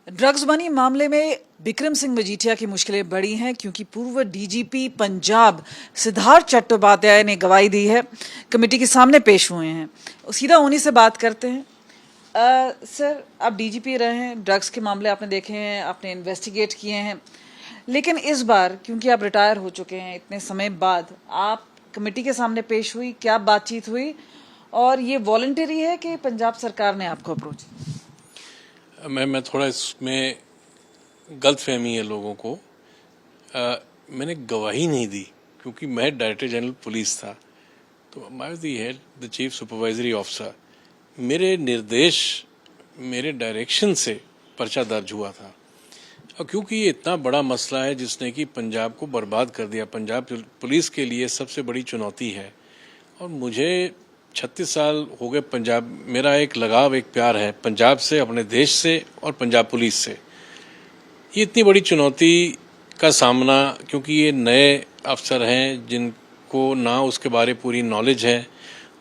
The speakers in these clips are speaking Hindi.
ड्रग्स मनी मामले में बिक्रम सिंह मजीठिया की मुश्किलें बढ़ी हैं क्योंकि पूर्व डीजीपी पंजाब सिद्धार्थ चट्टोपाध्याय ने गवाही दी है, कमेटी के सामने पेश हुए हैं। सीधा उन्हीं से बात करते हैं। सर, आप डीजीपी रहे हैं, ड्रग्स के मामले आपने देखे हैं, आपने इन्वेस्टिगेट किए हैं, लेकिन इस बार क्योंकि आप रिटायर हो चुके हैं, इतने समय बाद आप कमेटी के सामने पेश हुई, क्या बातचीत हुई और ये वॉलंटरी है कि पंजाब सरकार ने आपको अप्रोच? मैं थोड़ा इसमें गलतफहमी है लोगों को। मैंने गवाही नहीं दी क्योंकि मैं डायरेक्टर जनरल पुलिस था, तो I was the head, the chief supervisory officer. मेरे निर्देश, मेरे डायरेक्शन से पर्चा दर्ज हुआ था। और क्योंकि ये इतना बड़ा मसला है जिसने कि पंजाब को बर्बाद कर दिया, पंजाब पुलिस के लिए सबसे बड़ी चुनौती है। और मुझे 36 साल हो गए पंजाब, मेरा एक लगाव, एक प्यार है पंजाब से, अपने देश से और पंजाब पुलिस से। ये इतनी बड़ी चुनौती का सामना, क्योंकि ये नए अफसर हैं जिनको ना उसके बारे पूरी नॉलेज है,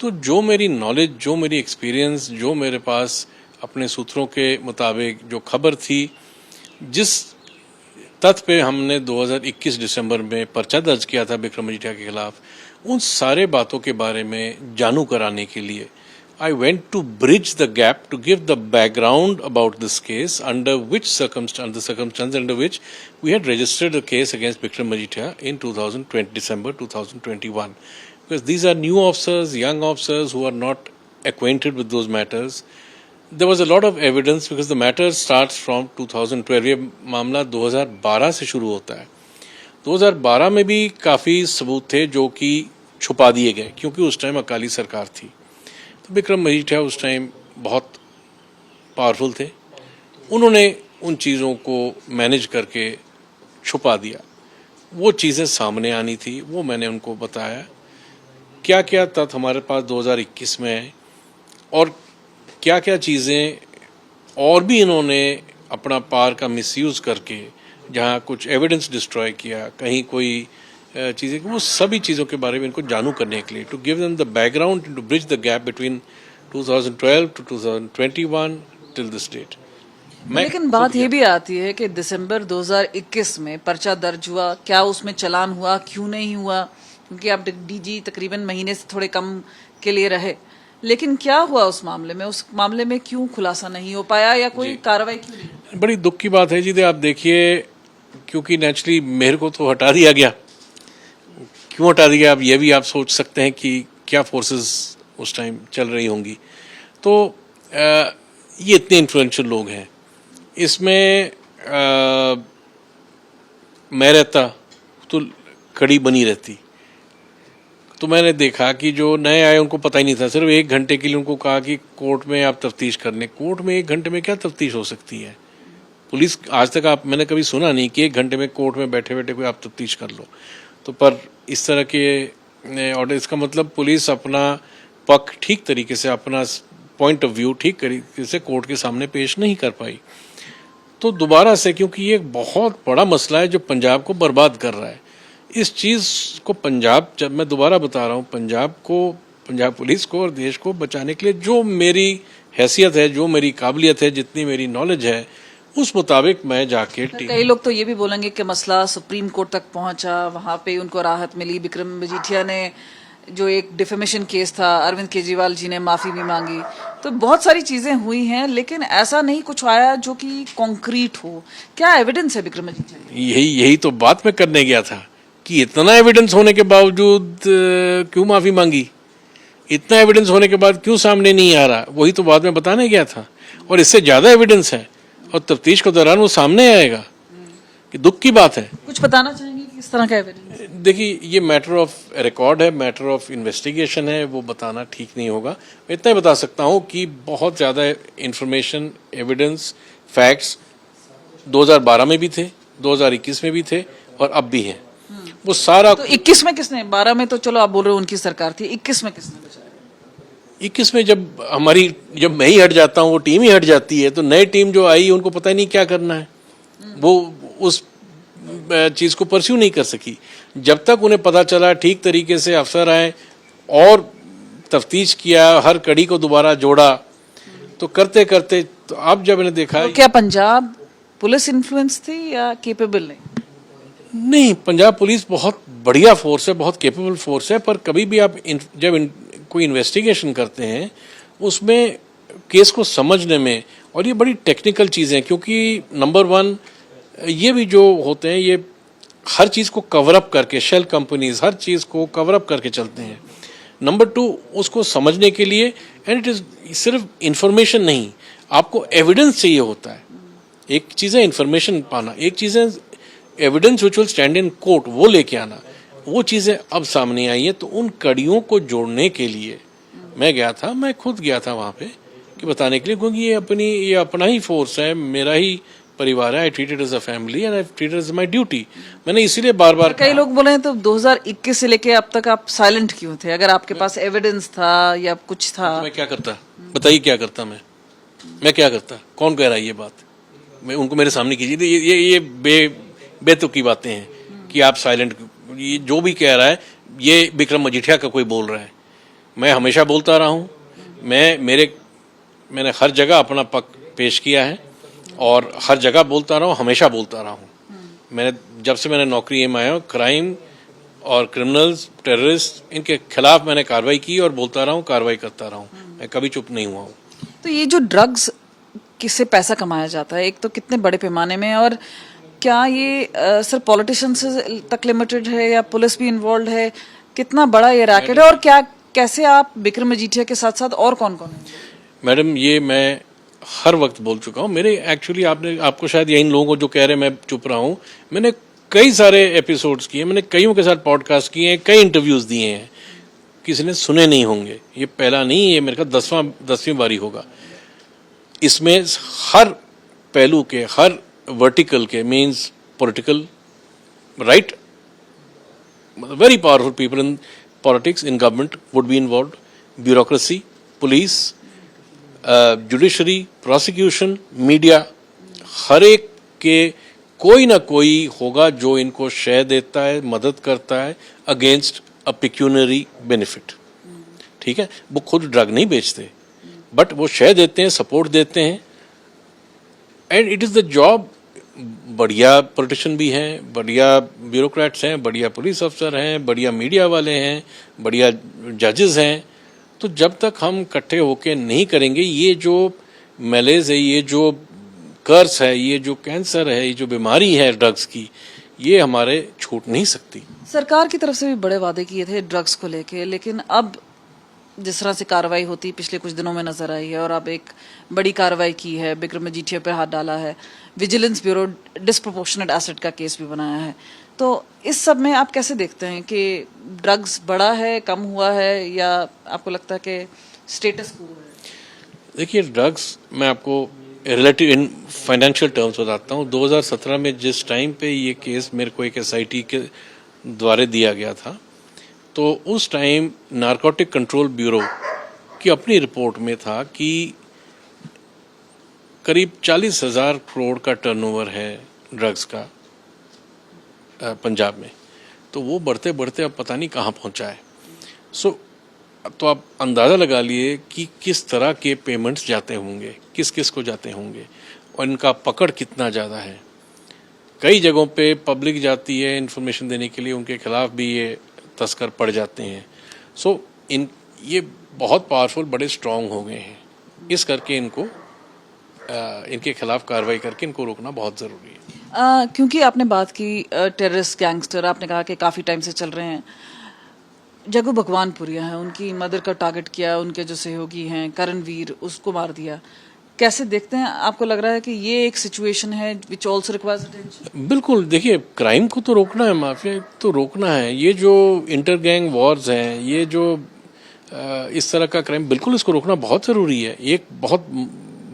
तो जो मेरी नॉलेज, जो मेरी एक्सपीरियंस, जो मेरे पास अपने सूत्रों के मुताबिक जो खबर थी, जिस तथ्य पे हमने 2021 दिसंबर में पर्चा दर्ज किया था बिक्रम मजीठिया के खिलाफ, उन सारे बातों के बारे में जानू कराने के लिए I went to bridge the gap, to give the background about this case, under which circumstance under which we had registered the case against Bikram Majithia in 2020, December 2021. Because these are new officers, young officers who are not acquainted with those matters. There was a lot of evidence because the matter starts from 2012. ये मामला 2012 से शुरू होता है। 2012 में भी काफ़ी सबूत थे जो कि छुपा दिए गए क्योंकि उस टाइम अकाली सरकार थी। तो बिक्रम मजीठिया उस टाइम बहुत पावरफुल थे, उन्होंने उन चीज़ों को मैनेज करके छुपा दिया। वो चीज़ें सामने आनी थी, वो मैंने उनको बताया। क्या क्या तथ्य हमारे पास 2021 में है और क्या क्या चीज़ें और भी इन्होंने अपना पावर का मिसयूज़ करके जहाँ कुछ एविडेंस डिस्ट्रॉय किया, कहीं कोई चीज़ें, वो सभी चीज़ों के बारे में इनको जानू करने के लिए, to give them the background, to bridge the gap between 2012 to 2021 till this date. लेकिन बात ये भी आती है कि दिसंबर 2021 में पर्चा दर्ज हुआ, क्या उसमें चालान हुआ, क्यों नहीं हुआ? क्योंकि आप डीजी तकरीबन महीने से थोड़े कम के लिए रहे, लेकिन क्या हुआ उस मामले में? उस मामले में क्यों खुलासा नहीं हो पाया या कोई कार्रवाई क्यों नहीं? बड़ी दुख की बात है जी। आप देखिए, क्योंकि नेचुरली मेरे को तो हटा दिया गया। क्यों हटा दिया, अब ये भी आप सोच सकते हैं कि क्या फोर्सेस उस टाइम चल रही होंगी। तो ये इतने इन्फ्लुएंशियल लोग हैं, इसमें मैं रहता तो कड़ी बनी रहती। तो मैंने देखा कि जो नए आए उनको पता ही नहीं था। सिर्फ 1 घंटे के लिए उनको कहा कि कोर्ट में आप तफ्तीश कर लें। कोर्ट में 1 घंटे में क्या तफ्तीश हो सकती है? पुलिस आज तक मैंने कभी सुना नहीं कि 1 घंटे में कोर्ट में बैठे बैठे कोई आप तफ्तीश कर लो। तो पर इस तरह के ऑर्डर, इसका मतलब पुलिस अपना पक्ष ठीक तरीके से, अपना पॉइंट ऑफ व्यू ठीक तरीके से कोर्ट के सामने पेश नहीं कर पाई। तो दोबारा से, क्योंकि ये एक बहुत बड़ा मसला है जो पंजाब को बर्बाद कर रहा है, इस चीज़ को पंजाब, जब मैं दोबारा बता रहा हूँ, पंजाब को, पंजाब पुलिस को और देश को बचाने के लिए जो मेरी हैसियत है, जो मेरी काबिलियत है, जितनी मेरी नॉलेज है, उस मुताबिक मैं जाके कई लोग तो ये भी बोलेंगे कि मसला सुप्रीम कोर्ट तक पहुंचा, वहां पे उनको राहत मिली। बिक्रम मजीठिया ने जो एक डिफेमेशन केस था, अरविंद केजरीवाल जी ने माफी भी मांगी, तो बहुत सारी चीजें हुई हैं, लेकिन ऐसा नहीं कुछ आया जो कि कॉन्क्रीट हो। क्या एविडेंस है बिक्रम मजीठिया? यही तो बात मैं करने गया था कि इतना एविडेंस होने के बावजूद क्यों माफी मांगी, इतना एविडेंस होने के बाद क्यों सामने नहीं आ रहा? वही तो बात मैं बताने गया था। और इससे ज्यादा एविडेंस है और तफ्तीश के दौरान वो सामने आएगा, कि दुख की बात है। कुछ बताना चाहेंगे कि किस तरह का एविडेंस? देखिए, ये मैटर ऑफ रिकॉर्ड है, मैटर ऑफ इन्वेस्टिगेशन है, वो बताना ठीक नहीं होगा। मैं इतना ही बता सकता हूँ कि बहुत ज्यादा इंफॉर्मेशन, एविडेंस, फैक्ट्स 2012 में भी थे, 2021 में भी थे और अब भी हैं। वो सारा तो 21 में किसने? 12 में तो चलो आप बोल रहे हो उनकी सरकार थी, 21 में किसने बचाया? 21 में जब मैं ही हट जाता हूँ, वो टीम ही हट जाती है, तो नई टीम जो आई उनको पता ही नहीं क्या करना है, वो उस चीज को परस्यू नहीं कर सकी। जब तक उन्हें पता चला, ठीक तरीके से अफसर आए और तफ्तीश किया, हर कड़ी को दोबारा जोड़ा, तो करते करते, तो अब जब मैंने देखा, तो क्या पंजाब पुलिस इन्फ्लुएंस थी या केपेबल नहीं? नहीं, पंजाब पुलिस बहुत बढ़िया फोर्स है, बहुत केपेबल फोर्स है, पर कभी भी आप कोई इन्वेस्टिगेशन करते हैं उसमें केस को समझने में, और ये बड़ी टेक्निकल चीज़ें हैं, क्योंकि नंबर वन ये भी जो होते हैं ये हर चीज़ को कवर अप करके, शेल कंपनीज हर चीज़ को कवर अप करके चलते हैं। नंबर टू, उसको समझने के लिए, एंड इट इज़ सिर्फ इंफॉर्मेशन नहीं, आपको एविडेंस चाहिए होता है। एक चीज़ है इंफॉर्मेशन पाना, एक चीज़ है evidence which will stand in court, वो लेके आना। वो चीज़ें अब सामने आई है, तो उन कड़ियों को जोड़ने के लिए मैं गया था, मैं खुद गया था वहाँ पे कि बताने के लिए, क्योंकि ये अपना ही फोर्स है, मेरा ही परिवार है। I treat it as a family and I treat it as my duty. मैंने इसीलिए बार बार कई लोग बोले हैं तो 2021 से लेके अब तक आप साइलेंट क्यों थे? अगर आपके पास एविडेंस था या कुछ था? मैं क्या करता, बताइए क्या करता मैं क्या करता? कौन कह रहा है ये बात? मैं उनको मेरे सामने कीजिए। ये बेतुकी बातें हैं कि आप साइलेंट, ये जो भी कह रहा है ये विक्रम मजीठिया का कोई बोल रहा है। मैं हमेशा बोलता रहा हूँ, मैंने हर जगह अपना पक्ष पेश किया है और हर जगह बोलता रहा हूँ, हमेशा बोलता रहा हूँ। जब से मैंने नौकरी में आया हूँ, क्राइम और क्रिमिनल्स, टेररिस्ट, इनके खिलाफ मैंने कार्रवाई की और बोलता रहा हूँ, कार्रवाई करता रहा हूँ। मैं कभी चुप नहीं हुआ हूँ। तो ये जो ड्रग्स किससे पैसा कमाया जाता है, एक तो कितने बड़े पैमाने में, और क्या ये सिर्फ पॉलिटिशियंस तक लिमिटेड है या पुलिस भी इन्वॉल्व है? कितना बड़ा ये रैकेट है और क्या, कैसे आप विक्रम मजीठिया के साथ साथ और कौन कौन है? मैडम, ये मैं हर वक्त बोल चुका हूँ। मेरे एक्चुअली आपको शायद इन लोगों को जो कह रहे हैं मैं चुप रहा हूँ, मैंने कई सारे एपिसोड्स किए, मैंने कईयों के साथ पॉडकास्ट किए हैं, कई इंटरव्यूज दिए हैं, किसी ने सुने नहीं होंगे। ये पहला नहीं, ये मेरे का 10वीं बारी होगा। इसमें हर पहलू के, हर वर्टिकल के, means political right, very powerful people in politics, in government would be involve, bureaucracy, police, judiciary, prosecution, media, हर एक के कोई ना कोई होगा जो इनको शय देता है, मदद करता है अगेंस्ट अ पेक्यूनरी बेनिफिट। ठीक है, वो खुद ड्रग नहीं बेचते, बट वो शय देते हैं, सपोर्ट देते हैं, and it is the job. बढ़िया पॉलिटिशियन भी हैं, बढ़िया ब्यूरोक्रेट्स हैं, बढ़िया पुलिस अफसर हैं, बढ़िया मीडिया वाले हैं, बढ़िया जजेस हैं। तो जब तक हम इकट्ठे होके नहीं करेंगे, ये जो मैलेज है, ये जो कर्स है, ये जो कैंसर है, ये जो बीमारी है ड्रग्स की, ये हमारे छूट नहीं सकती। सरकार की तरफ से भी बड़े वादे किए थे ड्रग्स को लेके, लेकिन अब जिस तरह से कार्रवाई होती पिछले कुछ दिनों में नजर आई है, और अब एक बड़ी कार्रवाई की है, विक्रम मजीठिया पर हाथ डाला है, विजिलेंस ब्यूरो डिस्प्रोपोर्शनेट एसेट का केस भी बनाया है। तो इस सब में आप कैसे देखते हैं कि ड्रग्स बढ़ा है, कम हुआ है, या आपको लगता है कि स्टेटस को है? देखिए, ड्रग्स, मैं आपको रिलेटिव इन फाइनेंशियल टर्म्स बताता हूँ। 2017 में जिस टाइम पे ये केस मेरे को एक SIT के द्वारा दिया गया था, तो उस टाइम नारकोटिक कंट्रोल ब्यूरो की अपनी रिपोर्ट में था कि करीब 40,000 करोड़ का टर्नओवर है ड्रग्स का पंजाब में। तो वो बढ़ते बढ़ते अब पता नहीं कहाँ पहुँचा है। तो आप अंदाज़ा लगा लिए कि किस तरह के पेमेंट्स जाते होंगे, किस किस को जाते होंगे, और इनका पकड़ कितना ज़्यादा है। कई जगहों पे पब्लिक जाती है इन्फॉर्मेशन देने के लिए, उनके खिलाफ भी ये तस्कर पड़ जाते हैं। ये बहुत पावरफुल, बड़े स्ट्रांग हो गए हैं। इस करके इनके खिलाफ कार्रवाई करके इनको रोकना बहुत ज़रूरी है। क्योंकि आपने बात की टेररिस्ट, गैंगस्टर, आपने कहा कि काफ़ी टाइम से चल रहे हैं। जग्गू भगवानपुरिया है, उनकी मदर का टारगेट किया, उनके जो सहयोगी हैं करणवीर, उसको मार दिया। कैसे देखते हैं? आपको लग रहा है कि ये एक सिचुएशन है विच ऑल्सो रिक्वायर्स अटेंशन? बिल्कुल, देखिए, क्राइम को तो रोकना है, माफिया तो रोकना है। ये जो इंटर गैंग वॉर्स हैं, ये जो इस तरह का क्राइम, बिल्कुल इसको रोकना बहुत ज़रूरी है। एक बहुत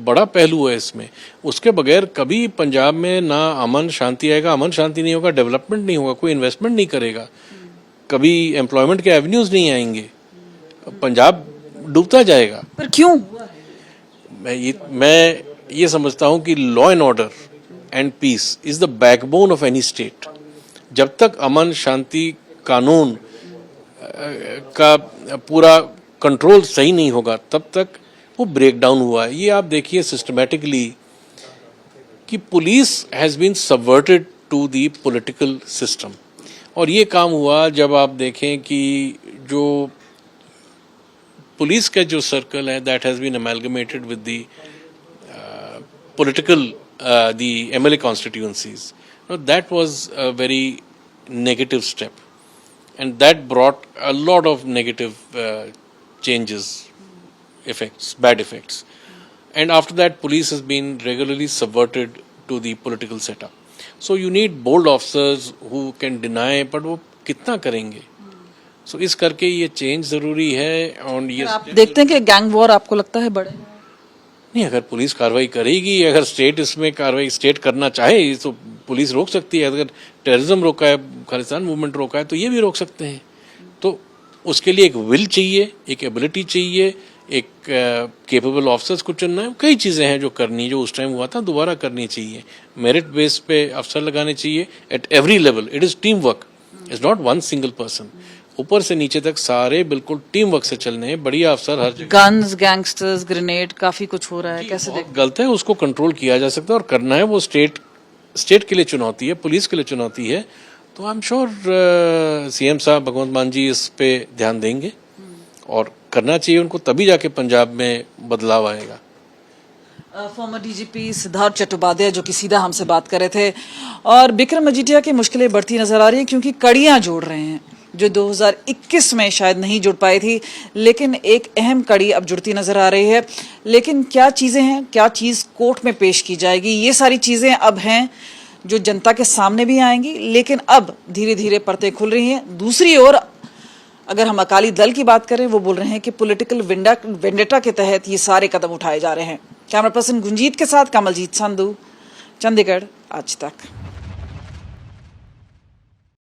बड़ा पहलू है इसमें। उसके बगैर कभी पंजाब में ना अमन शांति आएगा, अमन शांति नहीं होगा, डेवलपमेंट नहीं होगा, कोई इन्वेस्टमेंट नहीं करेगा, कभी एम्प्लॉयमेंट के एवेन्यूज नहीं आएंगे, पंजाब डूबता जाएगा। पर क्यों? मैं ये समझता हूँ कि law and order and peace is the backbone of any state. जब तक अमन शांति, कानून का पूरा कंट्रोल सही नहीं होगा, तब तक वो ब्रेक डाउन हुआ है। ये आप देखिए, सिस्टमेटिकली कि police has been subverted to the political system. और ये काम हुआ जब आप देखें कि जो पुलिस का जो सर्कल है that has been amalgamated with the political the MLA constituencies. Now, that was a very negative step, and that brought a lot of negative changes, effects, bad effects. And after that, police has been regularly subverted to the political setup. So you need bold officers who can deny, but वो कितना करेंगे? So इस करके ये change ज़रूरी है। और ये आप देखते हैं कि गैंग वॉर आपको लगता है बढ़े? नहीं, अगर पुलिस कार्रवाई करेगी, अगर स्टेट इसमें कार्रवाई स्टेट करना चाहे तो पुलिस रोक सकती है। अगर टेररिज्म रोका है, खालिस्तान मूवमेंट रोका है, तो ये भी रोक सकते हैं। तो उसके लिए एक विल चाहिए, एक एबिलिटी चाहिए, एक कैपेबल ऑफिसर्स को चुनना है। कई चीज़ें हैं जो करनी, जो उस टाइम हुआ था दोबारा करनी चाहिए। मेरिट बेस पे अफसर लगाने चाहिए at every level. It is team work, it's not one single person. ऊपर से नीचे तक सारे बिल्कुल टीम वर्क से चलने हैं। बढ़िया अफसर हर जगह। गन्स, गैंगस्टर्स, ग्रेनेड, काफी कुछ हो रहा है, कैसे बहुत गलत है, उसको कंट्रोल किया जा सकता है और करना है। वो स्टेट के लिए चुनौती है, पुलिस के लिए चुनौती है। तो आई एम श्योर सीएम साहब भगवंत मान जी इस पे ध्यान देंगे और करना चाहिए उनको, तभी जाके पंजाब में बदलाव आएगा। फॉर्मर डीजीपी सिद्धार्थ चट्टोपाध्याय जो कि सीधा हमसे बात कर रहे थे। और बिक्रम मजीठिया की मुश्किलें बढ़ती नजर आ रही हैं क्योंकि कड़ियां जोड़ रहे हैं जो 2021 में शायद नहीं जुड़ पाई थी, लेकिन एक अहम कड़ी अब जुड़ती नजर आ रही है। लेकिन क्या चीजें हैं, क्या चीज कोर्ट में पेश की जाएगी, ये सारी चीजें अब हैं जो जनता के सामने भी आएंगी। लेकिन अब धीरे धीरे परतें खुल रही हैं। दूसरी ओर अगर हम अकाली दल की बात करें, वो बोल रहे हैं कि पॉलिटिकल वेंडेटा के तहत ये सारे कदम उठाए जा रहे हैं। कैमरा पर्सन गुंजीत के साथ कमलजीत संधू, चंडीगढ़ आज तक।